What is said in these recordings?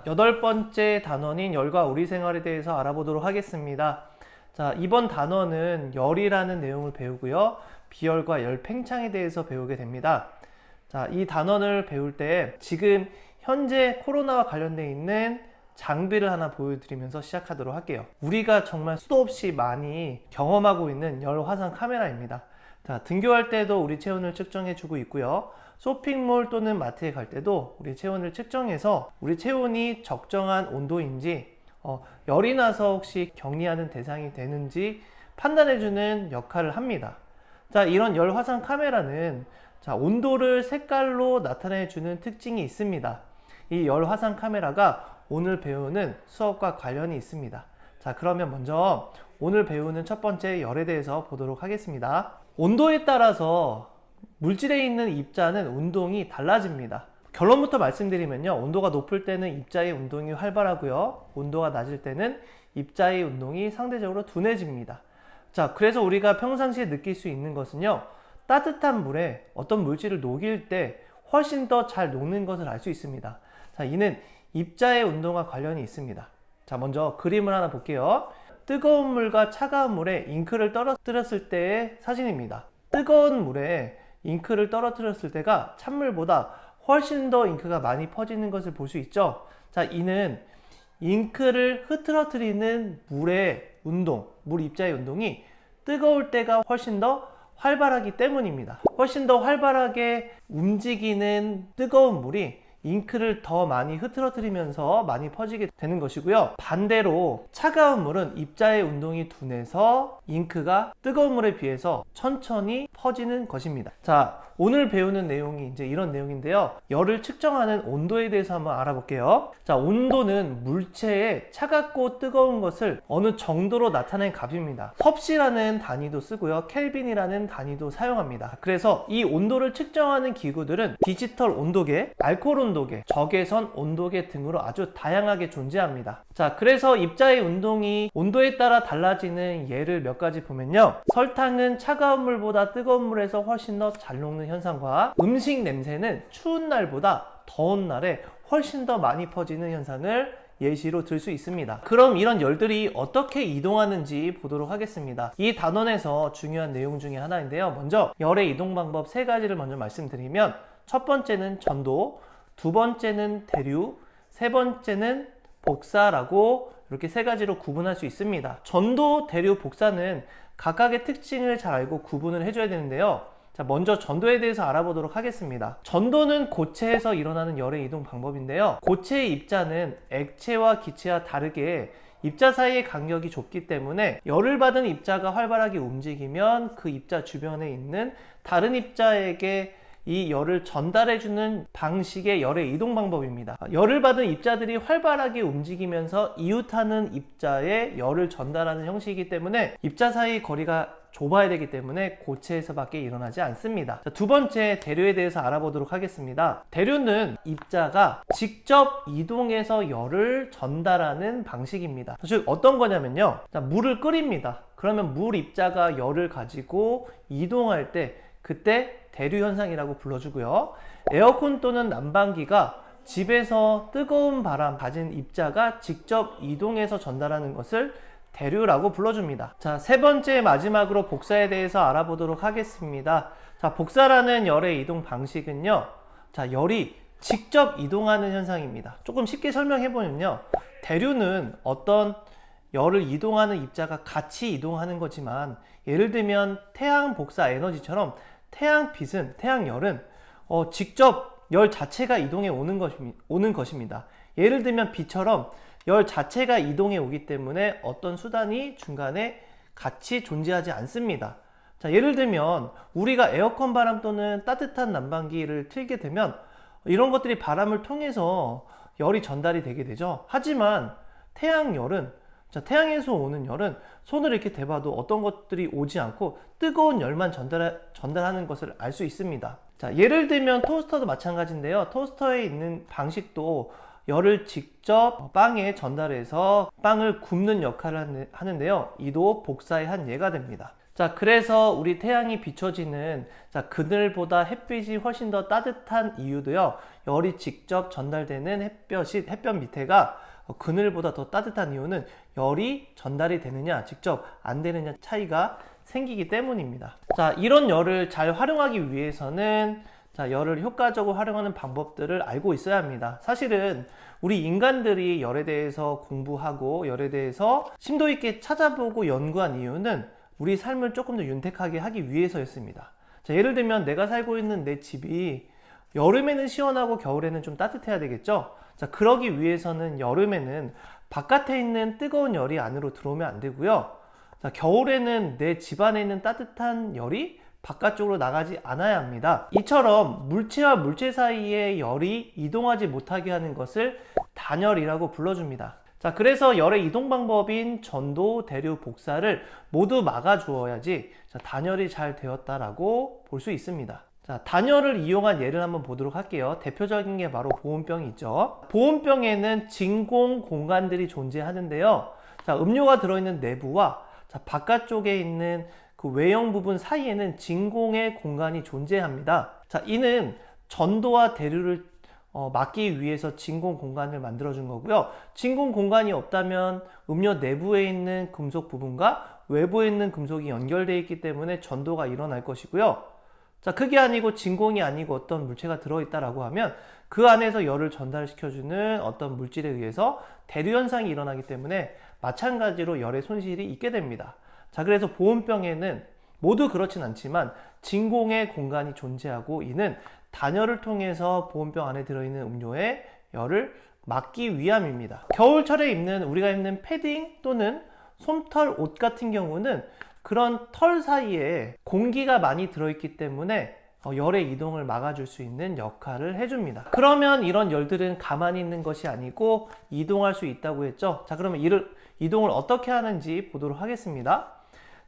8번째 단원인 열과 우리 생활에 대해서 알아보도록 하겠습니다. 자, 이번 단원은 열이라는 내용을 배우고요. 비열과 열 팽창에 대해서 배우게 됩니다. 자, 이 단원을 배울 때 지금 현재 코로나와 관련되어 있는 장비를 하나 보여드리면서 시작하도록 할게요. 우리가 정말 수도 없이 많이 경험하고 있는 열 화상 카메라입니다. 자, 등교할 때도 우리 체온을 측정해 주고 있고요. 쇼핑몰 또는 마트에 갈 때도 우리 체온을 측정해서 우리 체온이 적정한 온도인지 열이 나서 혹시 격리하는 대상이 되는지 판단해 주는 역할을 합니다. 자, 이런 열 화상 카메라는 온도를 색깔로 나타내 주는 특징이 있습니다. 이 열 화상 카메라가 오늘 배우는 수업과 관련이 있습니다. 자, 그러면 먼저 오늘 배우는 첫 번째 열에 대해서 보도록 하겠습니다. 온도에 따라서 물질에 있는 입자는 운동이 달라집니다. 결론부터 말씀드리면요, 온도가 높을 때는 입자의 운동이 활발하고요, 온도가 낮을 때는 입자의 운동이 상대적으로 둔해집니다. 자, 그래서 우리가 평상시에 느낄 수 있는 것은요, 따뜻한 물에 어떤 물질을 녹일 때 훨씬 더 잘 녹는 것을 알 수 있습니다. 자, 이는 입자의 운동과 관련이 있습니다. 자, 먼저 그림을 하나 볼게요. 뜨거운 물과 차가운 물에 잉크를 떨어뜨렸을 때의 사진입니다. 뜨거운 물에 잉크를 떨어뜨렸을 때가 찬물보다 훨씬 더 잉크가 많이 퍼지는 것을 볼 수 있죠. 자, 이는 잉크를 흐트러뜨리는 물의 운동, 물 입자의 운동이 뜨거울 때가 훨씬 더 활발하기 때문입니다. 훨씬 더 활발하게 움직이는 뜨거운 물이 잉크를 더 많이 흐트러뜨리면서 많이 퍼지게 되는 것이고요. 반대로 차가운 물은 입자의 운동이 둔해서 잉크가 뜨거운 물에 비해서 천천히 퍼지는 것입니다. 자, 오늘 배우는 내용이 이제 이런 내용인데요. 열을 측정하는 온도에 대해서 한번 알아볼게요. 자, 온도는 물체의 차갑고 뜨거운 것을 어느 정도로 나타낸 값입니다. 섭씨라는 단위도 쓰고요, 켈빈이라는 단위도 사용합니다. 그래서 이 온도를 측정하는 기구들은 디지털 온도계, 알코올 온도계, 적외선 온도계 등으로 아주 다양하게 존재합니다. 자, 그래서 입자의 운동이 온도에 따라 달라지는 예를 몇 가지 보면요, 설탕은 차가운 물보다 뜨거운 물에서 훨씬 더 잘 녹는 현상과 음식 냄새는 추운 날보다 더운 날에 훨씬 더 많이 퍼지는 현상을 예시로 들 수 있습니다. 그럼 이런 열들이 어떻게 이동하는지 보도록 하겠습니다. 이 단원에서 중요한 내용 중에 하나인데요, 먼저 열의 이동 방법 3가지를 먼저 말씀드리면, 첫 번째는 전도, 두 번째는 대류, 세 번째는 복사라고 이렇게 3가지로 구분할 수 있습니다. 전도, 대류, 복사는 각각의 특징을 잘 알고 구분을 해줘야 되는데요. 자, 먼저 전도에 대해서 알아보도록 하겠습니다. 전도는 고체에서 일어나는 열의 이동 방법인데요, 고체의 입자는 액체와 기체와 다르게 입자 사이의 간격이 좁기 때문에 열을 받은 입자가 활발하게 움직이면 그 입자 주변에 있는 다른 입자에게 이 열을 전달해주는 방식의 열의 이동 방법입니다. 열을 받은 입자들이 활발하게 움직이면서 이웃하는 입자에 열을 전달하는 형식이기 때문에 입자 사이 거리가 좁아야 되기 때문에 고체에서밖에 일어나지 않습니다. 자, 두 번째, 대류에 대해서 알아보도록 하겠습니다. 대류는 입자가 직접 이동해서 열을 전달하는 방식입니다. 즉 어떤 거냐면요, 자, 물을 끓입니다. 그러면 물 입자가 열을 가지고 이동할 때 그때 대류 현상이라고 불러주고요, 에어컨 또는 난방기가 집에서 뜨거운 바람 가진 입자가 직접 이동해서 전달하는 것을 대류라고 불러줍니다. 자, 세 번째, 마지막으로 복사에 대해서 알아보도록 하겠습니다. 자, 복사라는 열의 이동 방식은요, 자, 열이 직접 이동하는 현상입니다. 조금 쉽게 설명해보면요, 대류는 어떤 열을 이동하는 입자가 같이 이동하는 거지만, 예를 들면 태양 복사 에너지처럼 태양빛은, 태양열은 직접 열 자체가 이동해 오는 것입니다. 예를 들면 빛처럼 열 자체가 이동해 오기 때문에 어떤 수단이 중간에 같이 존재하지 않습니다. 자, 예를 들면 우리가 에어컨 바람 또는 따뜻한 난방기를 틀게 되면 이런 것들이 바람을 통해서 열이 전달이 되게 되죠. 하지만 태양열은, 자, 태양에서 오는 열은 손을 이렇게 대봐도 어떤 것들이 오지 않고 뜨거운 열만 전달하는 것을 알 수 있습니다. 자, 예를 들면 토스터도 마찬가지인데요, 토스터에 있는 방식도 열을 직접 빵에 전달해서 빵을 굽는 역할을 하는데요. 이도 복사의 한 예가 됩니다. 자, 그래서 우리 태양이 비춰지는 그늘보다 햇빛이 훨씬 더 따뜻한 이유도요. 열이 직접 전달되는 햇볕 밑에가 그늘보다 더 따뜻한 이유는 열이 전달이 되느냐 직접 안 되느냐 차이가 생기기 때문입니다. 자, 이런 열을 잘 활용하기 위해서는 열을 효과적으로 활용하는 방법들을 알고 있어야 합니다. 사실은 우리 인간들이 열에 대해서 공부하고 열에 대해서 심도 있게 찾아보고 연구한 이유는 우리 삶을 조금 더 윤택하게 하기 위해서였습니다. 자, 예를 들면 내가 살고 있는 내 집이 여름에는 시원하고 겨울에는 좀 따뜻해야 되겠죠? 자, 그러기 위해서는 여름에는 바깥에 있는 뜨거운 열이 안으로 들어오면 안 되고요. 자, 겨울에는 내 집 안에 있는 따뜻한 열이 바깥쪽으로 나가지 않아야 합니다. 이처럼 물체와 물체 사이에 열이 이동하지 못하게 하는 것을 단열이라고 불러줍니다. 자, 그래서 열의 이동 방법인 전도, 대류, 복사를 모두 막아주어야지 단열이 잘 되었다라고 볼 수 있습니다. 자, 단열을 이용한 예를 한번 보도록 할게요. 대표적인 게 바로 보온병이 있죠. 보온병에는 진공 공간들이 존재하는데요. 자, 음료가 들어있는 내부와 바깥쪽에 있는 그 외형 부분 사이에는 진공의 공간이 존재합니다. 자, 이는 전도와 대류를 막기 위해서 진공 공간을 만들어 준 거고요. 진공 공간이 없다면 음료 내부에 있는 금속 부분과 외부에 있는 금속이 연결되어 있기 때문에 전도가 일어날 것이고요. 자, 그게 아니고 진공이 아니고 어떤 물체가 들어있다라고 하면 그 안에서 열을 전달시켜주는 어떤 물질에 의해서 대류 현상이 일어나기 때문에 마찬가지로 열의 손실이 있게 됩니다. 자, 그래서 보온병에는 모두 그렇진 않지만 진공의 공간이 존재하고 이는 단열을 통해서 보온병 안에 들어있는 음료의 열을 막기 위함입니다. 겨울철에 우리가 입는 패딩 또는 솜털 옷 같은 경우는 그런 털 사이에 공기가 많이 들어있기 때문에 열의 이동을 막아줄 수 있는 역할을 해줍니다. 그러면 이런 열들은 가만히 있는 것이 아니고 이동할 수 있다고 했죠. 자, 그러면 이동을 어떻게 하는지 보도록 하겠습니다.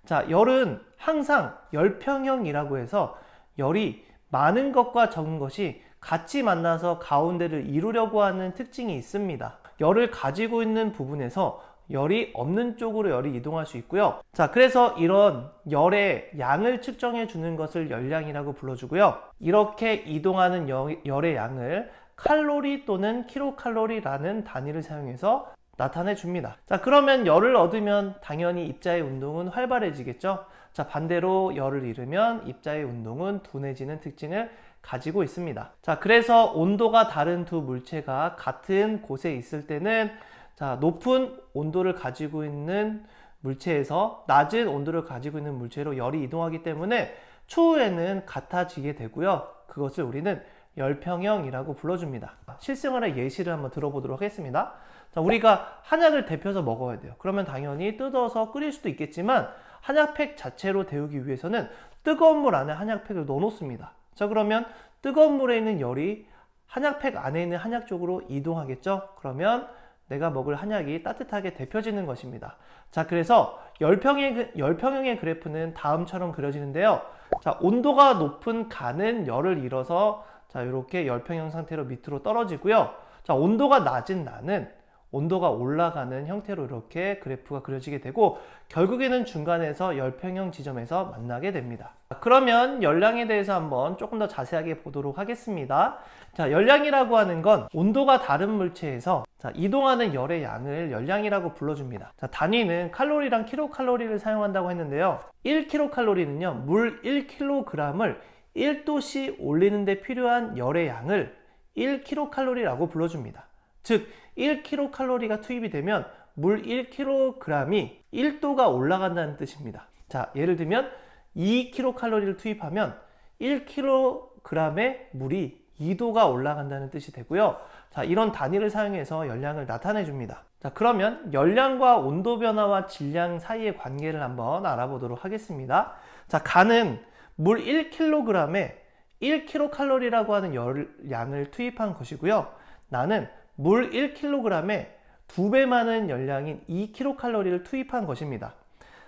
자, 열은 항상 열평형이라고 해서 열이 많은 것과 적은 것이 같이 만나서 가운데를 이루려고 하는 특징이 있습니다. 열을 가지고 있는 부분에서 열이 없는 쪽으로 열이 이동할 수 있고요. 자, 그래서 이런 열의 양을 측정해 주는 것을 열량이라고 불러주고요. 이렇게 이동하는 열의 양을 칼로리 또는 킬로칼로리라는 단위를 사용해서 나타내 줍니다. 자, 그러면 열을 얻으면 당연히 입자의 운동은 활발해지겠죠. 자, 반대로 열을 잃으면 입자의 운동은 둔해지는 특징을 가지고 있습니다. 자, 그래서 온도가 다른 두 물체가 같은 곳에 있을 때는 자, 높은 온도를 가지고 있는 물체에서 낮은 온도를 가지고 있는 물체로 열이 이동하기 때문에 추후에는 같아지게 되고요. 그것을 우리는 열평형이라고 불러줍니다. 실생활의 예시를 한번 들어보도록 하겠습니다. 자, 우리가 한약을 데펴서 먹어야 돼요. 그러면 당연히 뜯어서 끓일 수도 있겠지만 한약팩 자체로 데우기 위해서는 뜨거운 물 안에 한약팩을 넣어 놓습니다. 자, 그러면 뜨거운 물에 있는 열이 한약팩 안에 있는 한약 쪽으로 이동하겠죠. 그러면 내가 먹을 한약이 따뜻하게 데펴지는 것입니다. 자, 그래서 열평형의 그래프는 다음처럼 그려지는데요. 자, 온도가 높은 간은 열을 잃어서 자, 이렇게 열평형 상태로 밑으로 떨어지고요. 자, 온도가 낮은 난은 온도가 올라가는 형태로 이렇게 그래프가 그려지게 되고 결국에는 중간에서 열평형 지점에서 만나게 됩니다. 그러면 열량에 대해서 한번 조금 더 자세하게 보도록 하겠습니다. 자, 열량이라고 하는 건 온도가 다른 물체에서 이동하는 열의 양을 열량이라고 불러줍니다. 자, 단위는 칼로리랑 킬로칼로리를 사용한다고 했는데요. 1킬로칼로리는요, 물 1kg을 1도씨 올리는 데 필요한 열의 양을 1킬로칼로리라고 불러줍니다. 즉 1킬로칼로리가 투입이 되면 물 1kg이 1도가 올라간다는 뜻입니다. 자, 예를 들면 2킬로칼로리를 투입하면 1kg의 물이 2도가 올라간다는 뜻이 되고요. 자, 이런 단위를 사용해서 열량을 나타내 줍니다. 자, 그러면 열량과 온도 변화와 질량 사이의 관계를 한번 알아보도록 하겠습니다. 자, 간은 물 1kg에 1킬로칼로리라고 하는 열량을 투입한 것이고요. 나는 물 1kg에 2배 많은 열량인 2킬로칼로리를 투입한 것입니다.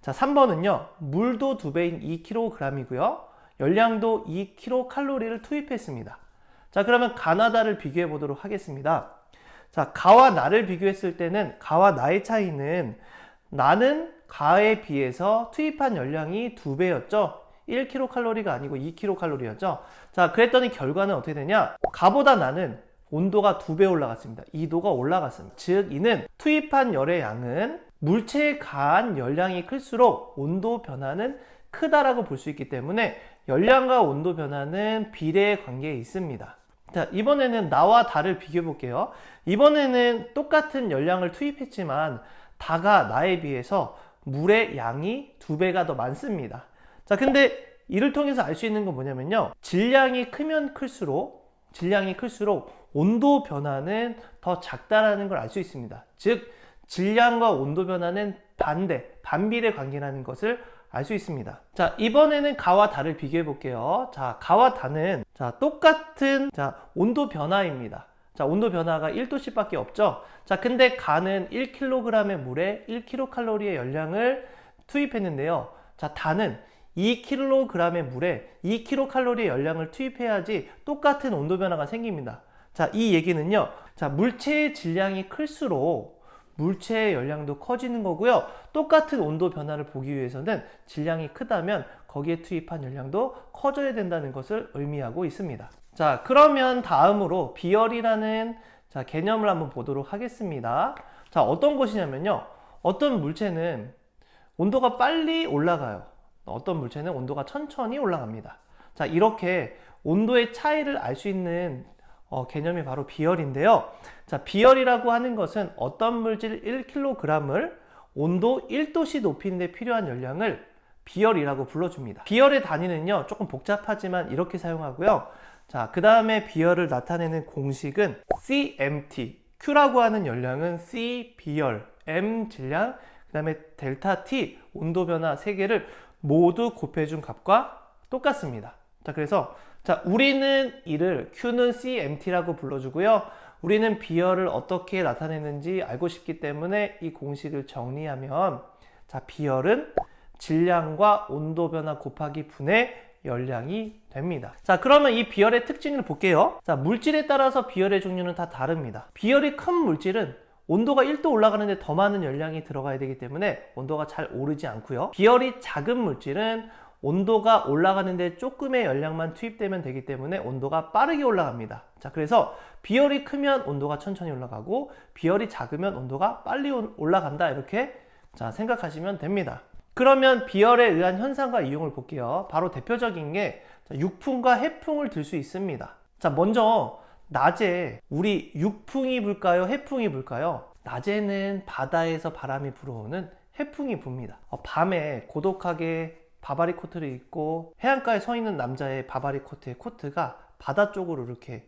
자, 3번은요. 물도 2배인 2kg이고요. 열량도 2킬로칼로리를 투입했습니다. 자, 그러면 가나다를 비교해 보도록 하겠습니다. 자, 가와 나를 비교했을 때는 가와 나의 차이는 나는 가에 비해서 투입한 열량이 2배였죠. 1kcal가 아니고 2kcal였죠. 자, 그랬더니 결과는 어떻게 되냐? 가보다 나는 온도가 2배 올라갔습니다. 2도가 올라갔습니다. 즉, 이는 투입한 열의 양은 물체에 가한 열량이 클수록 온도 변화는 크다라고 볼 수 있기 때문에 열량과 온도 변화는 비례의 관계에 있습니다. 자, 이번에는 나와 다를 비교해 볼게요. 이번에는 똑같은 열량을 투입했지만 다가 나에 비해서 물의 양이 2배가 더 많습니다. 자, 근데 이를 통해서 알 수 있는 건 뭐냐면요. 질량이 크면 클수록 온도 변화는 더 작다라는 걸 알 수 있습니다. 즉, 질량과 온도 변화는 반비례 관계라는 것을 알 수 있습니다. 자, 이번에는 가와 다를 비교해 볼게요. 자, 가와 다는 똑같은 온도 변화입니다. 자, 온도 변화가 1도씨밖에 없죠. 자, 근데 가는 1kg의 물에 1kcal의 열량을 투입했는데요. 자, 다는 2kg의 물에 2kcal의 열량을 투입해야지 똑같은 온도 변화가 생깁니다. 자, 이 얘기는요. 자, 물체의 질량이 클수록 물체의 열량도 커지는 거고요. 똑같은 온도 변화를 보기 위해서는 질량이 크다면 거기에 투입한 열량도 커져야 된다는 것을 의미하고 있습니다. 자, 그러면 다음으로 비열이라는 개념을 한번 보도록 하겠습니다. 자, 어떤 것이냐면요. 어떤 물체는 온도가 빨리 올라가요. 어떤 물체는 온도가 천천히 올라갑니다. 자, 이렇게 온도의 차이를 알 수 있는 개념이 바로 비열인데요. 자, 비열이라고 하는 것은 어떤 물질 1kg을 온도 1도씨 높이는 데 필요한 열량을 비열이라고 불러줍니다. 비열의 단위는요, 조금 복잡하지만 이렇게 사용하고요. 자, 그 다음에 비열을 나타내는 공식은 CMT. Q라고 하는 열량은 C 비열, M 질량, 그 다음에 델타 T 온도 변화 3개를 모두 곱해준 값과 똑같습니다. 자, 그래서 우리는 이를 Q는 CMT라고 불러주고요. 우리는 비열을 어떻게 나타내는지 알고 싶기 때문에 이 공식을 정리하면, 자, 비열은 질량과 온도 변화 곱하기 분의 열량이 됩니다. 자, 그러면 이 비열의 특징을 볼게요. 자, 물질에 따라서 비열의 종류는 다 다릅니다. 비열이 큰 물질은 온도가 1도 올라가는데 더 많은 열량이 들어가야 되기 때문에 온도가 잘 오르지 않고요. 비열이 작은 물질은 온도가 올라가는데 조금의 열량만 투입되면 되기 때문에 온도가 빠르게 올라갑니다. 자, 그래서 비열이 크면 온도가 천천히 올라가고 비열이 작으면 온도가 빨리 올라간다, 이렇게 생각하시면 됩니다. 그러면 비열에 의한 현상과 이용을 볼게요. 바로 대표적인 게 육풍과 해풍을 들 수 있습니다. 자, 먼저 낮에 우리 육풍이 불까요? 해풍이 불까요? 낮에는 바다에서 바람이 불어오는 해풍이 붑니다. 밤에 고독하게 바바리 코트를 입고 해안가에 서 있는 남자의 바바리 코트의 코트가 바다 쪽으로 이렇게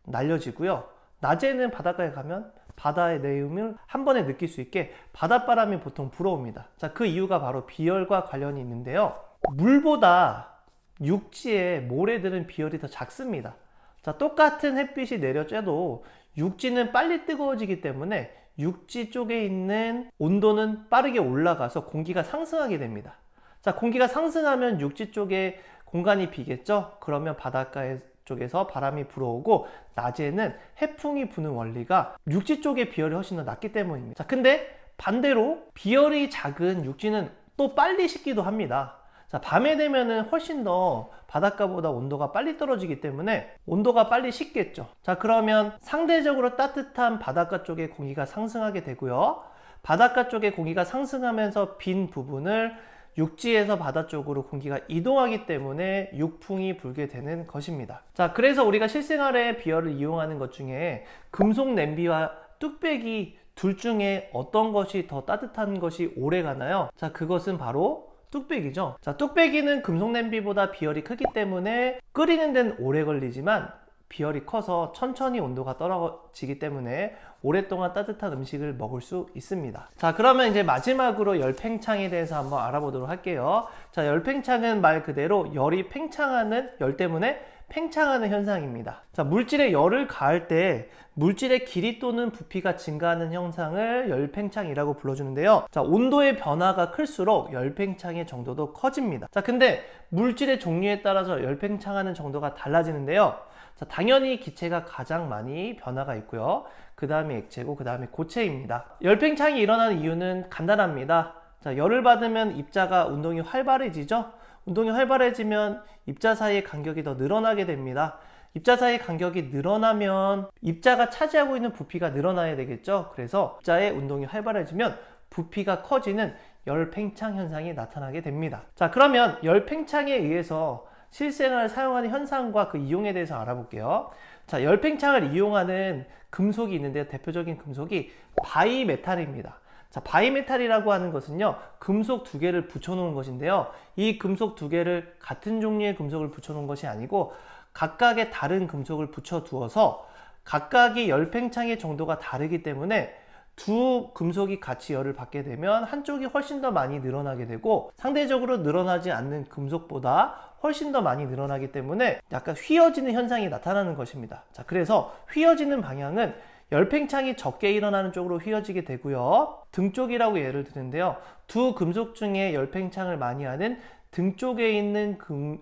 날려지고요. 낮에는 바닷가에 가면 바다의 내음을 한 번에 느낄 수 있게 바닷바람이 보통 불어옵니다. 자, 그 이유가 바로 비열과 관련이 있는데요. 물보다 육지의 모래들은 비열이 더 작습니다. 자, 똑같은 햇빛이 내려쬐도 육지는 빨리 뜨거워지기 때문에 육지 쪽에 있는 온도는 빠르게 올라가서 공기가 상승하게 됩니다. 자, 공기가 상승하면 육지 쪽에 공간이 비겠죠? 그러면 바닷가 쪽에서 바람이 불어오고 낮에는 해풍이 부는 원리가 육지 쪽의 비열이 훨씬 더 낮기 때문입니다. 자, 근데 반대로 비열이 작은 육지는 또 빨리 식기도 합니다. 자, 밤에 되면은 훨씬 더 바닷가보다 온도가 빨리 떨어지기 때문에 온도가 빨리 식겠죠. 자, 그러면 상대적으로 따뜻한 바닷가 쪽에 공기가 상승하게 되고요. 바닷가 쪽에 공기가 상승하면서 빈 부분을 육지에서 바다 쪽으로 공기가 이동하기 때문에 육풍이 불게 되는 것입니다. 자, 그래서 우리가 실생활에 비열을 이용하는 것 중에 금속 냄비와 뚝배기 둘 중에 어떤 것이 더 따뜻한 것이 오래 가나요? 자, 그것은 바로 뚝배기죠. 자, 뚝배기는 금속 냄비보다 비열이 크기 때문에 끓이는 데는 오래 걸리지만 비열이 커서 천천히 온도가 떨어지기 때문에 오랫동안 따뜻한 음식을 먹을 수 있습니다. 자, 그러면 이제 마지막으로 열팽창에 대해서 한번 알아보도록 할게요. 자, 열팽창은 말 그대로 열이 팽창하는, 열 때문에 팽창하는 현상입니다. 자, 물질에 열을 가할 때 물질의 길이 또는 부피가 증가하는 현상을 열팽창이라고 불러주는데요. 자, 온도의 변화가 클수록 열팽창의 정도도 커집니다. 자, 근데 물질의 종류에 따라서 열팽창하는 정도가 달라지는데요. 자, 당연히 기체가 가장 많이 변화가 있고요. 그 다음이 액체고 그 다음에 고체입니다. 열팽창이 일어나는 이유는 간단합니다. 자, 열을 받으면 입자가 운동이 활발해지죠. 운동이 활발해지면 입자 사이의 간격이 더 늘어나게 됩니다. 입자 사이의 간격이 늘어나면 입자가 차지하고 있는 부피가 늘어나야 되겠죠. 그래서 입자의 운동이 활발해지면 부피가 커지는 열팽창 현상이 나타나게 됩니다. 자, 그러면 열팽창에 의해서 실생활 사용하는 현상과 그 이용에 대해서 알아볼게요. 자, 열팽창을 이용하는 금속이 있는데요. 대표적인 금속이 바이메탈입니다. 자, 바이메탈이라고 하는 것은요, 금속 두 개를 붙여놓은 것인데요. 이 금속 두 개를 같은 종류의 금속을 붙여놓은 것이 아니고 각각의 다른 금속을 붙여두어서 각각의 열팽창의 정도가 다르기 때문에 두 금속이 같이 열을 받게 되면 한쪽이 훨씬 더 많이 늘어나게 되고 상대적으로 늘어나지 않는 금속보다 훨씬 더 많이 늘어나기 때문에 약간 휘어지는 현상이 나타나는 것입니다. 자, 그래서 휘어지는 방향은 열팽창이 적게 일어나는 쪽으로 휘어지게 되고요. 등 쪽이라고 예를 드는데요. 두 금속 중에 열팽창을 많이 하는 등 쪽에 있는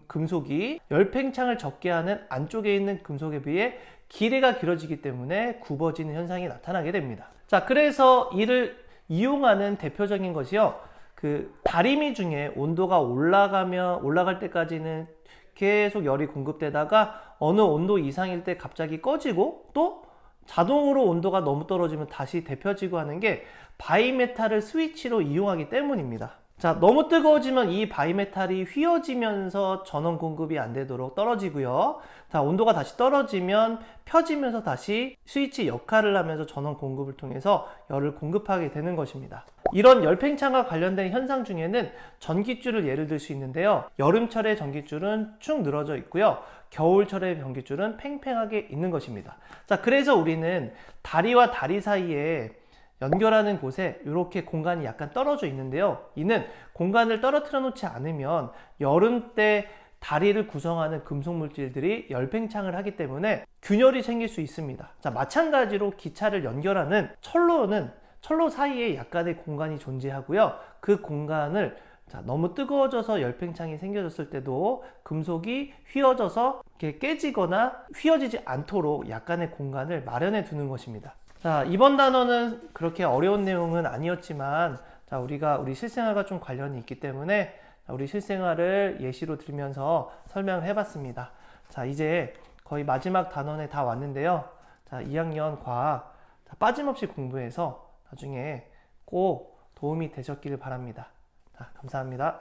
금속이 열팽창을 적게 하는 안쪽에 있는 금속에 비해 길이가 길어지기 때문에 굽어지는 현상이 나타나게 됩니다. 자, 그래서 이를 이용하는 대표적인 것이요. 그 다리미 중에 온도가 올라갈 때까지는 계속 열이 공급되다가 어느 온도 이상일 때 갑자기 꺼지고 또 자동으로 온도가 너무 떨어지면 다시 데펴지고 하는 게 바이메탈을 스위치로 이용하기 때문입니다. 자, 너무 뜨거워지면 이 바이메탈이 휘어지면서 전원 공급이 안 되도록 떨어지고요. 자, 온도가 다시 떨어지면 펴지면서 다시 스위치 역할을 하면서 전원 공급을 통해서 열을 공급하게 되는 것입니다. 이런 열팽창과 관련된 현상 중에는 전깃줄을 예를 들 수 있는데요. 여름철의 전깃줄은 축 늘어져 있고요. 겨울철의 전깃줄은 팽팽하게 있는 것입니다. 자, 그래서 우리는 다리와 다리 사이에 연결하는 곳에 이렇게 공간이 약간 떨어져 있는데요. 이는 공간을 떨어뜨려 놓지 않으면 여름 때 다리를 구성하는 금속 물질들이 열팽창을 하기 때문에 균열이 생길 수 있습니다. 자, 마찬가지로 기차를 연결하는 철로 사이에 약간의 공간이 존재하고요. 그 공간을 너무 뜨거워져서 열팽창이 생겨졌을 때도 금속이 휘어져서 이렇게 깨지거나 휘어지지 않도록 약간의 공간을 마련해 두는 것입니다. 자, 이번 단어는 그렇게 어려운 내용은 아니었지만 자, 우리 실생활과 좀 관련이 있기 때문에 우리 실생활을 예시로 들면서 설명을 해봤습니다. 자, 이제 거의 마지막 단원에 다 왔는데요. 자, 2학년 과학 빠짐없이 공부해서 나중에 꼭 도움이 되셨기를 바랍니다. 자, 감사합니다.